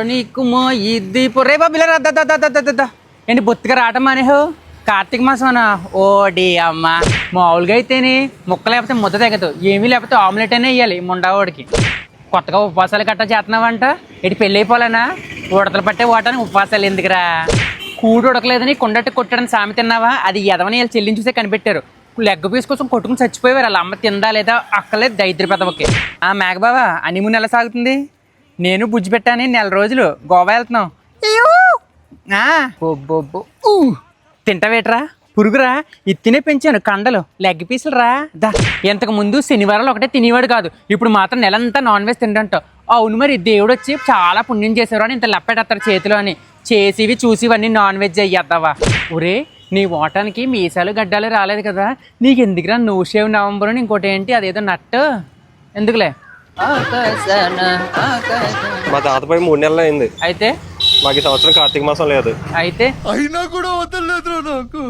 నీకుమో ఇది పొర్రే బాబిలా ఏంటి బొత్తిగా రావటం మానేహో కార్తీక మాసం అనా ఓడి అమ్మ మామూలుగా అయితేనే ముక్క లేకపోతే ముద్ద తెగదు ఏమీ లేకపోతే ఆమ్లెట్ అనే వేయాలి ముండావాడికి కొత్తగా ఉపవాసాలు గట్టా చేస్తున్నావంట ఇటు పెళ్ళి అయిపోలేనా ఉడతలు పట్టే ఓటానికి ఉపవాసాలు ఎందుకురా కూడు ఉడకలేదని కొండట్టి కొట్టడానికి సామె తిన్నావా అది ఎదవని వీళ్ళు చెల్లిని చూసే కనిపెట్టారు లెగ్ పీస్ కోసం కొట్టుకుని చచ్చిపోయేవారు వాళ్ళ అమ్మ తిందా లేదా అక్కలేదు దైద్ర పెదవకి ఆ మేఘబాబా హనీమూన్ ఎలా సాగుతుంది నేను బుజ్జి పెట్టాను నెల రోజులు గోవా వెళ్తున్నాం తింటావేట్రా పురుగురా ఇత్తినే పెంచాను కండలు లెగ్ పీసులు రా దా ఇంతకు ముందు శనివారాలు ఒకటే తినేవాడు కాదు ఇప్పుడు మాత్రం నెలంతా నాన్ వెజ్ తింటాంటావు అవును మరి దేవుడు వచ్చి చాలా పుణ్యం చేసేవారు అని ఇంత లెప్పెట్టేస్తారు చేతిలో అని చేసివి చూసివన్నీ నాన్ వెజ్ అయ్యేద్దావా ఒరే నీ ఓటానికి మీసాలు గడ్డాలు రాలేదు కదా నీకు ఎందుకురా నో షేవ్ నవంబర్ అని ఇంకోటి ఏంటి అదేదో నట్టు ఎందుకులే మా తాతపై 3 నెలలు అయింది అయితే మాకు ఈ సంవత్సరం కార్తీక మాసం లేదు అయితే అయినా కూడా వదలలేదు నాకు